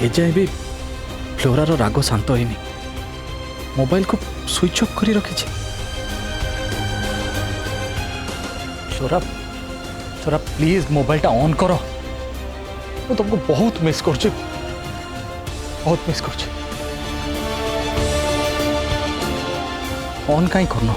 एजाए भी फ्लोरार राग शांत होनी मोबाइल को स्विच ऑफ कर रखी फ्लोरा फ्लोरा प्लीज मोबाइल टा ऑन करो मैं तुमको बहुत मिस कर बहुत मिस कर ऑन कहीं करना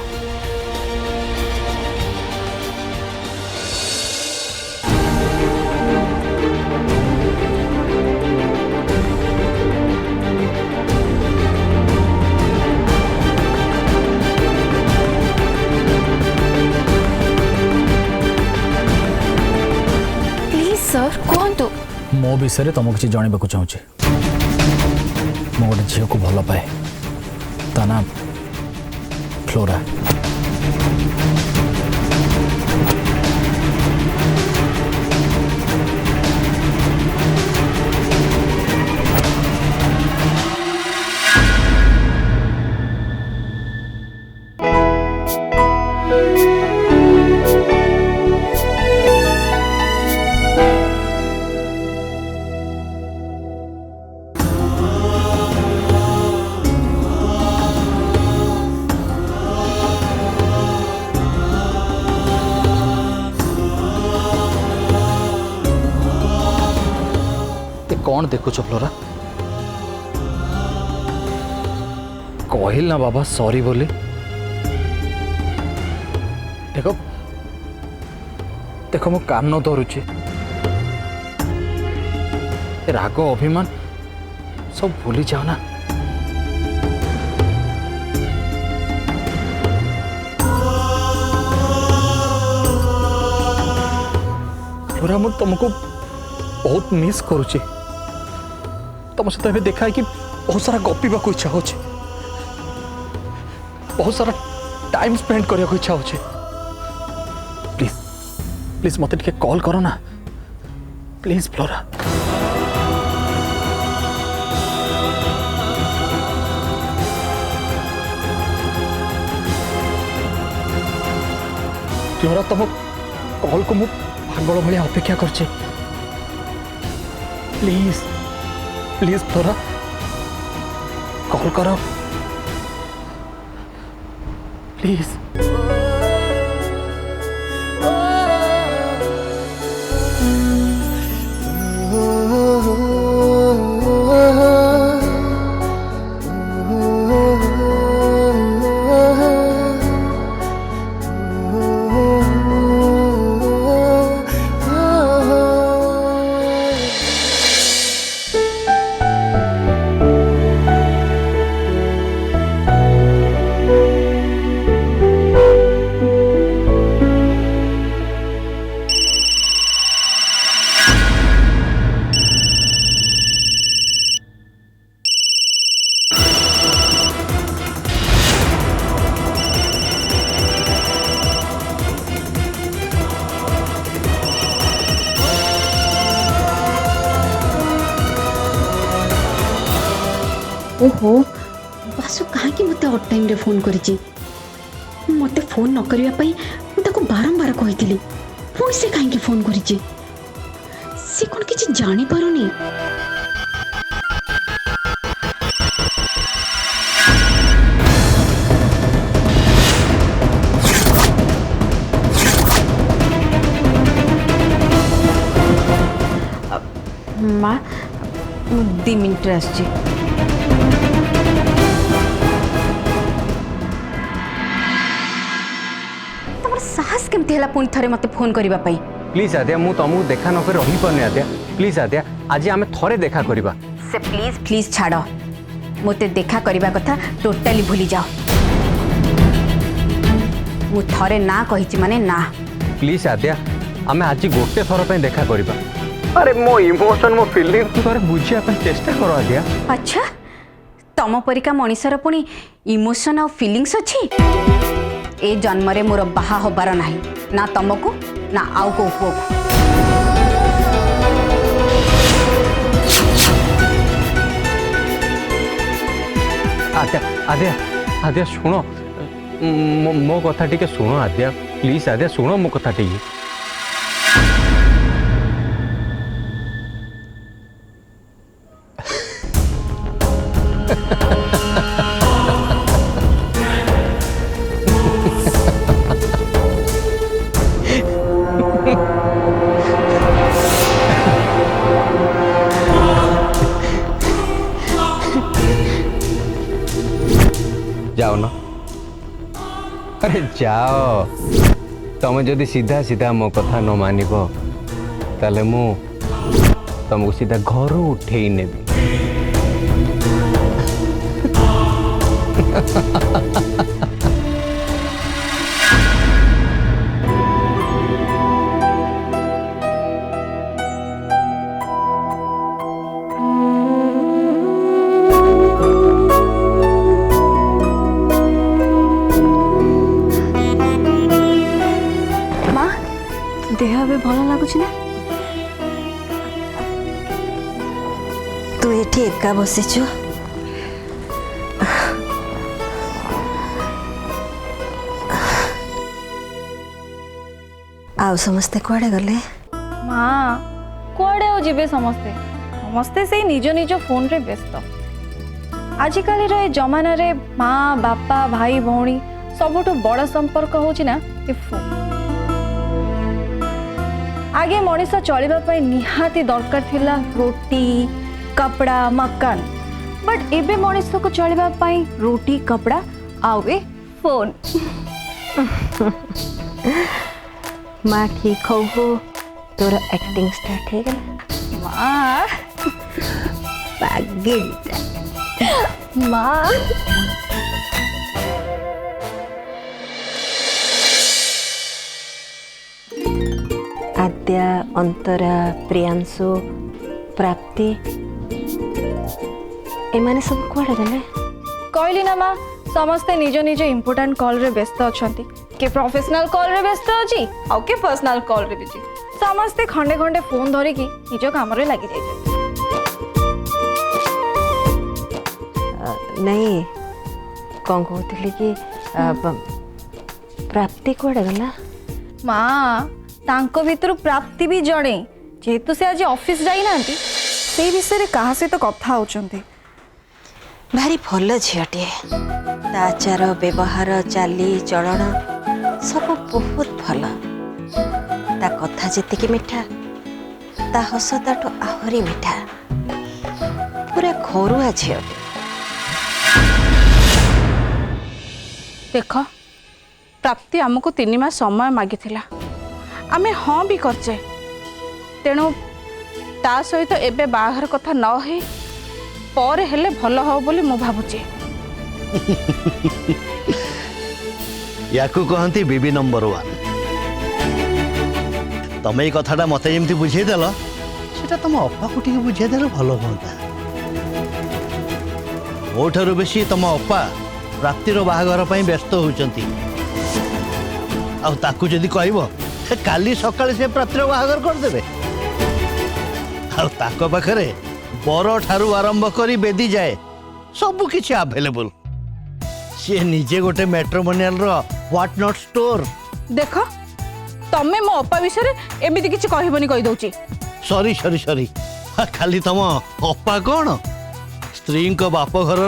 सर कहतु मो विषय तुमको किसी जानवा चाहूँगी मो गोटे झील को भल पाए ता ना फ्लोरा कौन देखुच फ्लोरा कहल ना बाबा सॉरी बोली देखो देखो मो काम न धरुची राग अभिमान सब भूली जाओ ना फ्लोरा मु तुमको बहुत मिस करुची तुम सहित देखा है कि बहुत सारा गपीवा को इच्छा हो बहुत सारा टाइम स्पेंड करने को इच्छा हो प्लीज प्लीज मत कॉल करो ना प्लीज फ्लोरा फ्लोरा तुम कॉल को मु पागल भाई अपेक्षा कर प्लीज प्लीज फ्लोरा कॉल करो प्लीज ओहो बासु कहीं मत अड टाइम रे फोन करी मत फोन न करने मुझे बारंबार कही पुणी से कहीं फोन करी सी कौन किसी जानी पारुनी माँ 2 मिनट आसची साहस केमती है पुणी थे मत फोन करने प्लीज आद्या मु तुमको देखा नक रही पारे आद्या प्लीज आद्या आज आम थे देखा करवा से प्लीज प्लीज छाड़ मते देखा करने कथा टोटाली भूली जाओ मु थे ना कही माने ना प्लीज आद्या आम आज गोटे थर पे देखा करवा अरे मो इमोशन मो फीलिंग थोड़े बुझा चेष्टा करो आद्या अच्छा तम परिका मनीषर पुणी इमोशन आ फीलिंग्स अच्छी ए जन्म रे मोर बाहा होबार नाही ना तुमको ना आउ को पुओ आद्या आद्या आद्या शुण मो कथा टिके शुण आद्या प्लीज आद्या शुण मो कथा टिके जाओ ना अरे जाओ तुम जदि सीधा सीधा मो कथा न मानिब ताले मु तुमको सीधा घर उठे नेबी माँ देह ଏବେ ଭଲ ଲାଗୁଛି ନା? तू एठी एका बसिଛୁ आउ समस्ते कुआडे गले माँ कुआडे ଆଉ ଯିବେ ସମସ୍ତେ ସମସ୍ତେ ସେଇ ନିଜ ନିଜ ଫୋନରେ ବ୍ୟସ୍ତ ଆଜିକାଲିର ଏ ଜମାନାରେ ମା ବାପା ଭାଇ ଭଉଣୀ ସବୁଠୁ ବଡ଼ ସମ୍ପର୍କ ହେଉଛି ନା ଏ ଫୋନ୍ आगे मनीष चलवा निहाती दरकार थिला रोटी कपड़ा मकान बट एबे मनीष को चलवा रोटी कपड़ा आउ ए फोन माँ ठीक हो तोर एक्टिंग स्टार्ट हो गला माँ पागल माँ आद्या अंतरा प्रियांशु प्राप्ति एमाने सब कुआडे गले कहली ना माँ समस्ते निज निज इम्पोर्टाट कॉल रे व्यस्त अछंती के प्रोफेशनल कॉल रे व्यस्त अछि आउ के पर्सनल कॉल रे बिजी समस्ते खंडे खंडे फोन धरि की निज काम रे लागि जाय नहीं कौन कहती कि प्राप्ति कुआडे गला माँ तांको भितर प्राप्ति भी जड़े जेहेतु से आज ऑफिस जाई नांती से विषय रे कहा से तो कथा होचंती भारी भल झीटे आचार व्यवहार चाली चलन सब बहुत भल ता कथा जेतिकी मिठा ता हस ताठू आहरी मिठा पूरा घरुआ झीटे देख प्राप्ति आमको 3 मास समय मागी आमे हाँ भी करचे तेणु ता सहित एबे बाहर कथा न हे पर हेले भल हो बोली मु भाबुची याकू कहती बीबी नंबर 1 तमे कथाटा मत जमी बुझेदेल से तुम अपा को बुझेदेल भल हाँ मोठार बेसी तुम अपा प्राप्तिर बाहागर व्यस्त होती आदि कह काली सकाଳେ से प्राप्तिर बाहागर करदे आखरे बर ठारू आरंभ करी बेदी जाए सबु किछि अवेलेबल सी निजे गोटे मैट्रिमोनियल रो व्हाट नॉट स्टोर देख तमे मो अपा विषय एमिति किछि कहबनी कहि दउची सॉरी सॉरी सॉरी खाली तम अपा कौन स्त्री बाप घर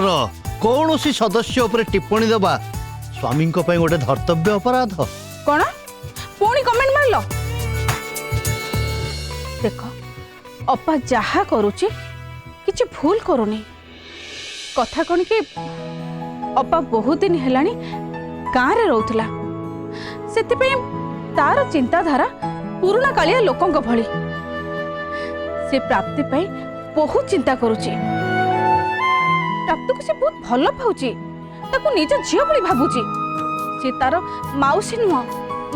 कौन सी सदस्य उपरे टिप्पणी देवा स्वामी गोटे धर्तव्य अपराध कौन पुणी कमेंट मारल देख अपा जहा करुची किछि भूल करूनी कथा कौन कि अपा बहुत दिन हेलानी गाँव रे रहउथला सेतिपई तार चिंताधारा पुराना कालिया लोकंक भली से प्राप्ति पई बहुत चिंता करुची प्राप्ति को से बहुत भल पाउची ताको निज झियो भली भाबुची से तार माउसी नुह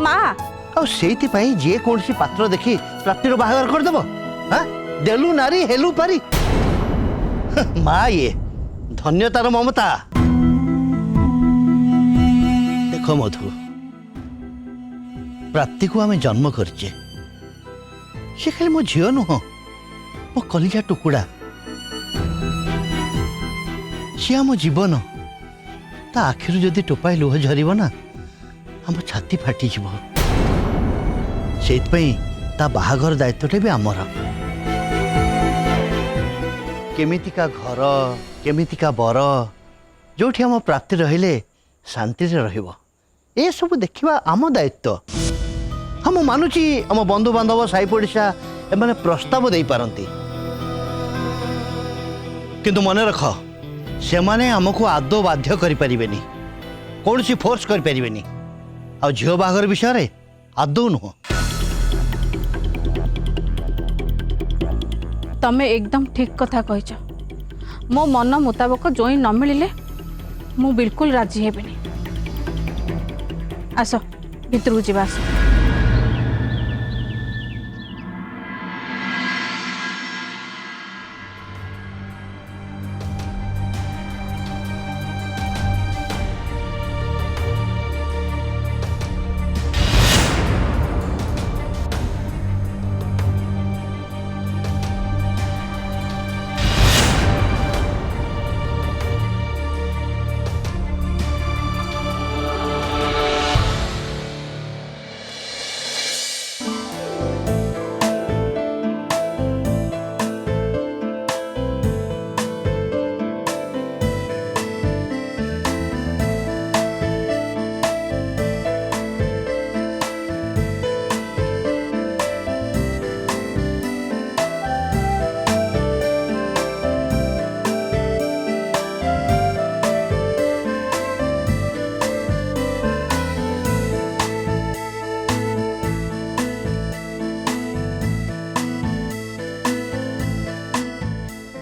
माँ जे कौन सी पात्र देखी प्राप्तिर बाहागर करदेव हाँ देलु नारी हेलु पारी माँ ये धन्यतार ममता देख मधु प्राप्ति को आमे जन्म करचे से खाली मो झियो नुह मो कलिजा टुकुड़ा सी आम जीवन ता आखिर जदि टोपाए लुह झरिब ना आम छाती फाटी जीव सेतपई ता बाहागर दायित्वटे भी आमर केमितिका घर केमितिका बर जोठी आम प्राप्ति रहिले शांति रे रहिबो ए सब देखिबा आम दायित्व हम मानुची आम बंधु बांधव साई पड़िशा एमाने प्रस्ताव दे पारंती किंतु मने रख से माने हमको आदौ बाध्य करि परिबेनी कौन सी फोर्स कर परिबेनी आ झियो बागर विषय रे आदौ नुह। तमे एकदम ठीक कथा कहिଛ। मो मन मुताबक जोई न मिलिले मु बिल्कुल राजी हेबिनी। आस भितर जीवा आस।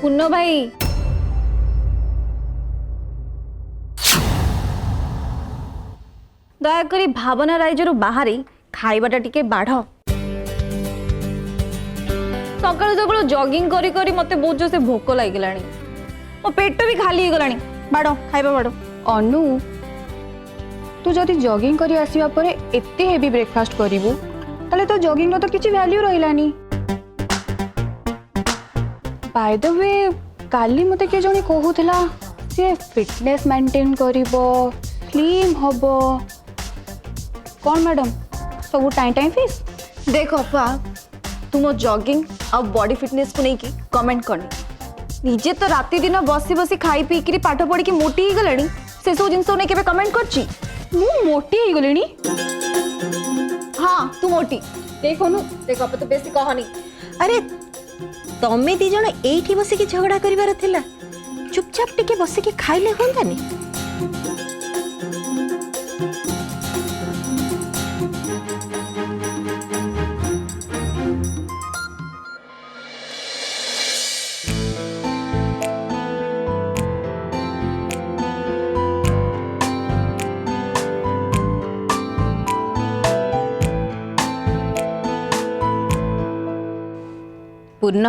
पुन्नो भाई दयाकरी भावना राइजर बाहरी खाइबाटा टिके बाढ़। सकाळु सकाळु जॉगिंग करी करी मते बहुत जो से भोक लागिलानी मो पेट भी खाली हो गलानी। बाढ़ खाइबा बाढ़। अनु तू जदि जॉगिंग करी आसीबा परे एते हेवी ब्रेकफास्ट करिवु ताले तो जॉगिंग रो तो किछि वैल्यू रहिलानी। बाय द वे काली मते के जणी कहूथिला से फिटनेस मेंटेन करिवो स्लिम हबो कौन मैडम सब टाइम टाइम फिस। देख अपा तुम जॉगिंग और बॉडी फिटनेस को लेकिन कमेंट करनी निजे तो राति दिन बसी बसी खाई पी कि पाठ पढ़ी कि मोटी ही गलानी से सब जिनस नहीं केबे कमेंट करची मु मोटी ही गलेनी। हाँ तू मोटी देखो नु देख अपा तो बेसी कहनी। अरे तमे दी जण एठी बसिकी झगड़ा करिवार थिला चुपचाप टिके बसिकी खाइले होंदानी। पूर्ण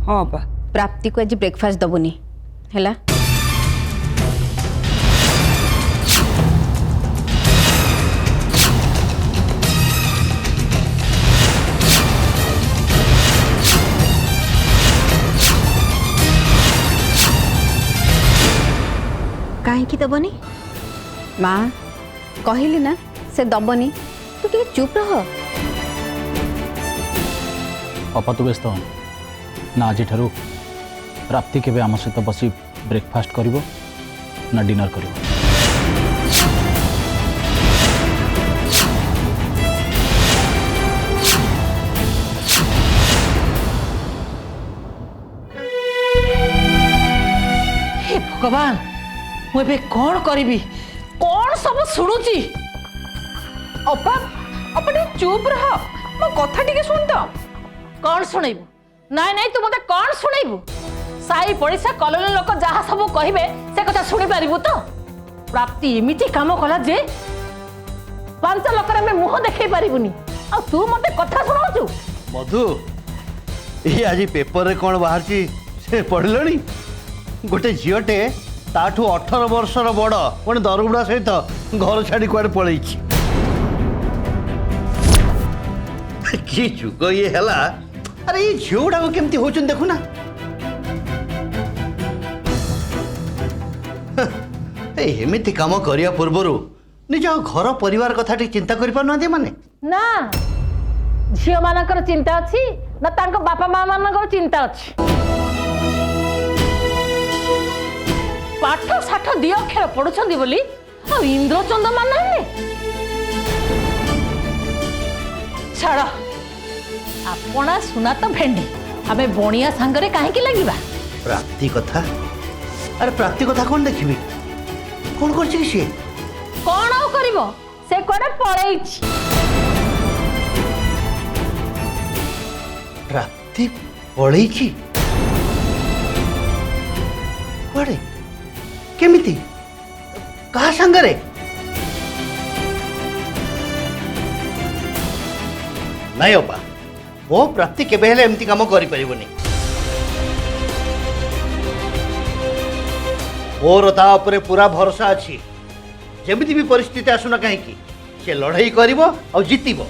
हाँ बा प्राप्ति को आज ब्रेकफास्ट दबुनी हैला। काहे दबनी माँ कहली ना से दबनी तू टिके चुप रह। अपा तू व्यस्त ना आज प्राप्ति के आम सहित बसी ब्रेकफास्ट करिवो ना डिनर करिवो। हे भगवान मुझे कौन करी कौन सब शुणुची। अपा अपा चुप रह मो कथा टिके सुन तो। कौन शुणेबू नाई नाई तू मत कौन शुणेबू साई पड़िशा कलोनी लोक जहाँ सब कहे से कथा शुणी पारू तो। प्राप्ति एमती काम कला जे 5 लोक मुह देखे पारूनी आ तू मत कथा शुणाऊ। मधु ये आज पेपर रे कौन बाहर से पढ़िलनी गोटे झीटे ताठू 18 वर्षर बड़ पुणी दरबुड़ा सहित घर छाड़ी कुआडे पलैछि कि जुग ये हैला। अरे ये झील गुड़ा केमती होचन देखु ना एमती काम करिया पूर्वरु निज घर परिवार कथा चिंता करि पारनांती माने ना झील मानकर चिंता अच्छी ना तांको बापा माँ मानकर चिंता अच्छी। पाठ साठ दी अक्षर पढ़ुछंदी बोली आ इंद्रचंद मानने छाड़ आपना सुना तो भेंडी आमे बणिया सांगरे काहे की लागिबा। प्राप्ति कथा अरे प्राप्ति कथा कौन देखिबी कौन कर सी कौन आउ करिवो से कोडे पळेइछि प्राप्ति पड़े कड़े केमिति कहा संगरे नहीं अपा मो प्राप्ति केबे हेले एमती काम करि परिबोनी मोर ता उपरे पूरा भरोसा अछि जेमिति भी परिस्थिति आसुना काहे कि से लड़ाई करिवो और जीतिबो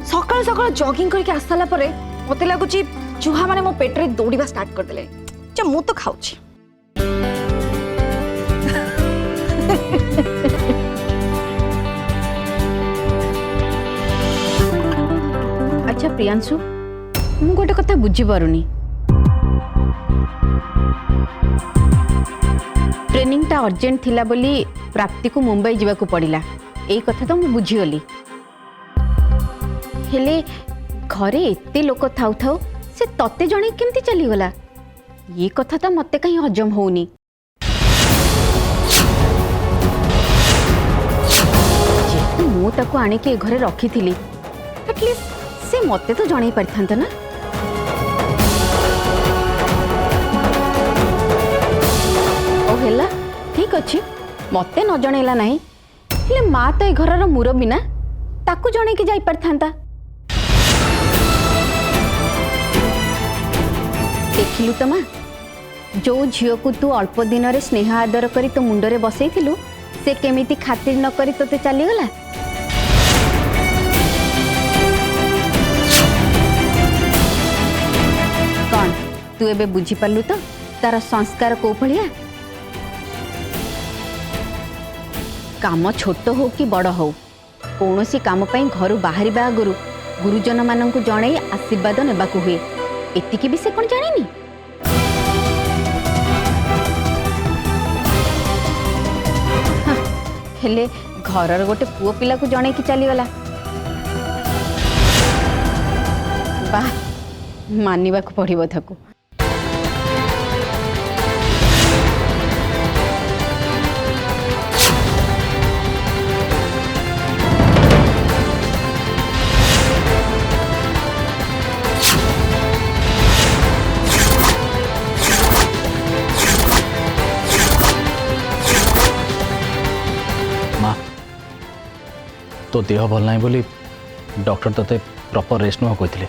सकाल सकाल जॉगिंग करके आसला परे मते लागुची चूहा माने मो पेट रे दौड़ीबा स्टार्ट कर देले जे मु तो खाउची अच्छा प्रियांशु मु गोटे कथा बुझी पारुनी ट्रेनिंग टा अर्जेंट थिला बोली प्राप्ति को मुंबई जीवा को पड़िला एई कथा तो मु बुझीगली हेले घरे एते लोक थाउ थाउ से तते जणे केमती चली गला ये कथा तो मते कहीं हजम होनी जेतु मु ताको आने के घरे रखी थिली एटलीस्ट से मते तो जणे परथांत ना ओ हेला ठीक अछि मते न जणेला नाही हेले मा तो ए घरर मुरबी ना ताकू जणे के जाई परथांता देखिलु तो माँ जो झील को तू अल्प दिन रे स्नेह आदर करी तो मुंडरे बसई थिलु से केमिति खातिर न करी तोते चली गला कौन तू एबे बुझी पालु तो तार संस्कार को भलिया काम छोट हो कि बड़ हो कौनसी काम पई घर बाहरी आगुरु गुरुजन माननकु जणै आशीर्वाद नेबाकु हुए एतिकी भी से कौन जानी हेले घरर गोटे पुओ पिला को जणे की चली गला वाह मानिबा को पड़िबो थाकू तो देह भल ना बोली डॉक्टर तते प्रॉपर रेस्ट न कहते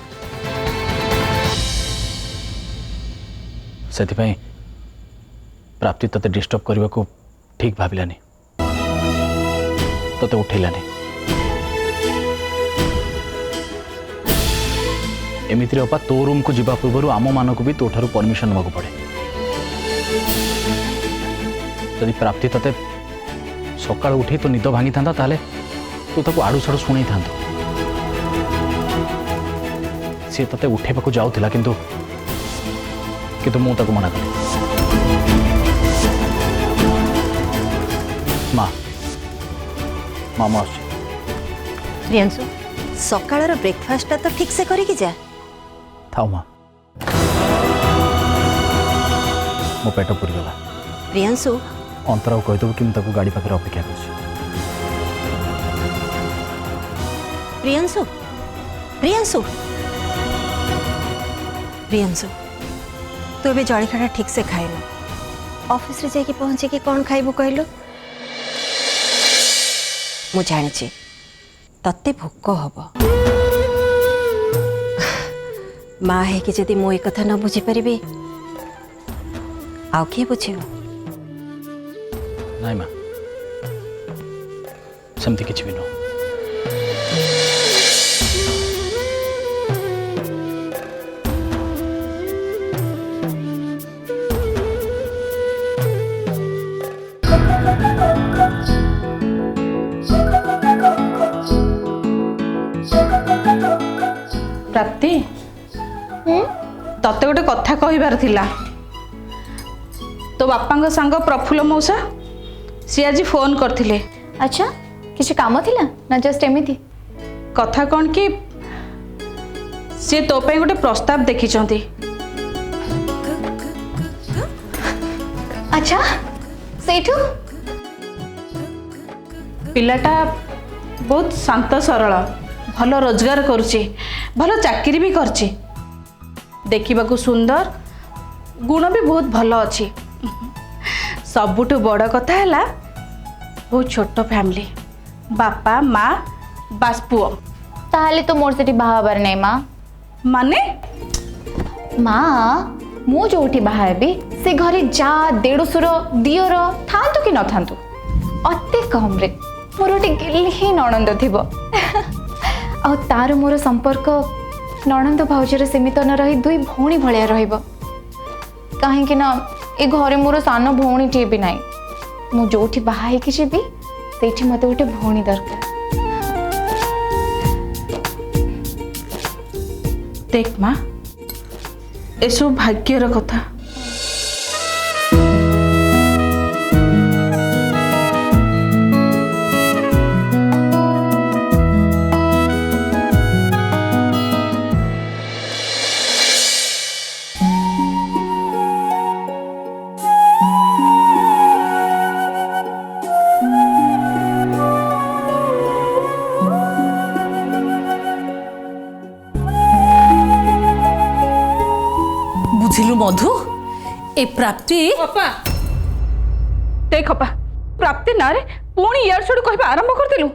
से प्राप्ति तते डिस्टर्ब करने को ठीक भाविलानी तते उठेलानी एमिति अपा तो रूम को जीवा पूर्व आम मान को भी तो ठारू परमिशन नाक पड़े यदि प्राप्ति तते सकाळ उठी तो निद भांगी था ताले तू ताको आड़ू साड़ू शुणी था सी ते उठेबा जाऊला किंतु मु ताको मना कली माँ मामा प्रियांशु सकाळर ब्रेकफास्ट तो ठीक से करी जा थाओ माँ मो पेट पूरी गला प्रियांशु अंतरा कहीदेव कि मुझे गाड़ी पाखे अपेक्षा कर प्रियांशु प्रियांशु प्रियांशु तू भी जलखाटा ठीक से खाएनु ऑफिस रे जाके पहुंचे कि कौन खाइबू कहलु मु जानी तत्ते भोक हब माँ है कि जदि मो कथा न बुझी पारि आउ किए बुझेबो नाई माँ सेमती किछि भी न प्राप्ति तते गोटे कथा कहबार थिला तो बापा सांग प्रफुल्ल मौसा सी आज फोन करथिले अच्छा किसी काम थिला ना जस्ट एमिति कथा कौन कि सी तो पे गोटे प्रस्ताव देखी अच्छा ସେଇଠୁ ପିଲାଟା ବହୁତ ଶାନ୍ତ ସରଳ, ଭଲ ରୋଜଗାର କରୁଛି, ଭଲ ଚାକିରି ବି କରିଛି, ଦେଖିବାକୁ ସୁନ୍ଦର, ଗୁଣ ବି ବହୁତ ଭଲ ଅଛି। ସବୁଠୁ ବଡ଼ କଥା ହେଲା ବହୁତ ଛୋଟ ଫ୍ୟାମିଲି, ବାପା ମା ବାସ୍ ପୁଅ। ତାହେଲେ ତ ମୋର ସେଠି ବାହା ହବାର ନାହିଁ ମା। ମାନେ ମା ମୁଁ ଯୋଉଠି ବାହା ହେବି ସେ ଘରେ ଯା ଦେଢ଼ଶୁର ଦିଅର ଥାନ୍ତୁ କି ନଥାନ୍ତୁ ଅତି କମ୍ରେ ମୋର ଗୋଟେ ଗେଲି ହିଁ ନଣନ୍ଦ ଥିବ। ଆଉ ତାର ମୋର ସମ୍ପର୍କ ନଣନ୍ଦ ଭାଉଜରେ ସୀମିତ ନ ରହି ଦୁଇ ଭଉଣୀ ଭଳିଆ ରହିବ। କାହିଁକି ନା ଏ ଘରେ ମୋର ସାନ ଭଉଣୀଟିଏ ବି ନାହିଁ। ମୁଁ ଯୋଉଠି ବାହା ହେଇକି ଯିବି ସେଇଠି ମୋତେ ଗୋଟେ ଭଉଣୀ ଦରକାର। ଦେଖ ମା, ଏସବୁ ଭାଗ୍ୟର କଥା। ବୁଝିଲୁ ମଧୁ, ଏ ପ୍ରାପ୍ତି ଅପା ଦେଖ ଅପା, ପ୍ରାପ୍ତି ନାଁରେ ପୁଣି ଇଆଡ ସିଆଡୁ କହିବା ଆରମ୍ଭ କରିଦେଲୁ।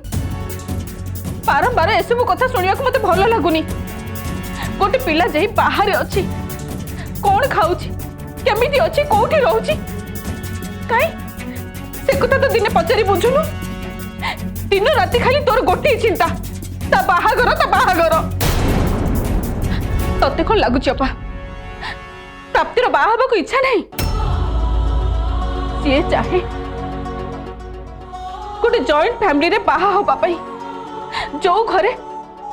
ବାରମ୍ବାର ଏସବୁ କଥା ଶୁଣିବାକୁ ମତେ ଭଲ ଲାଗୁନି। ଗୋଟେ ପିଲା ଯାଇ ବାହାରେ ଅଛି, କଣ ଖାଉଛି, କେମିତି ଅଛି, କୋଉଠି ରହୁଛି, କାଇଁ ସେ କଥା ତ ଦିନେ ପଚାରି ବୁଝୁନୁ। ଦିନ ରାତି ଖାଲି ତୋର ଗୋଟିଏ ଚିନ୍ତା, ତା ବାହାଘର ତା ବାହାଘର। ତତେ କଣ ଲାଗୁଛି ଅପା ପ୍ରାପ୍ତିର ବାହା ହେବାକୁ ଇଚ୍ଛା ନାହିଁ? ସିଏ ଚାहे ଗୋଟେ ଜଏଣ୍ଟ ଫ୍ୟାମିଲିରେ ବାହା ହେବା ପାଇଁ, ଯୋଉ ଘରେ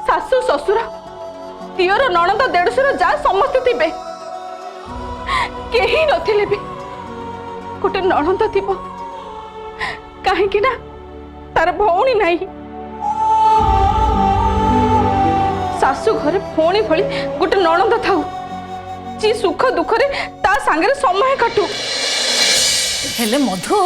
ଶାଶୁ ଶ୍ୱଶୁର ଦିଅର ନଣନ୍ଦ ଦେଢଶୁର ଯା ସମସ୍ତେ ଥିବେ, କେହି ନଥିଲେ ବି ଗୋଟେ ନଣନ୍ଦ ଥିବ। କାହିଁକି ନା ତାର ଭଉଣୀ ନାହିଁ। ଶାଶୁ ଘରେ ଭଉଣୀ ଭଳି ଗୋଟେ ନଣନ୍ଦ ଥାଉ, ଯିଏ ସୁଖ ଦୁଃଖରେ ତା ସାଙ୍ଗରେ ସମୟ କାଟୁ। ହେଲେ ମଧୁ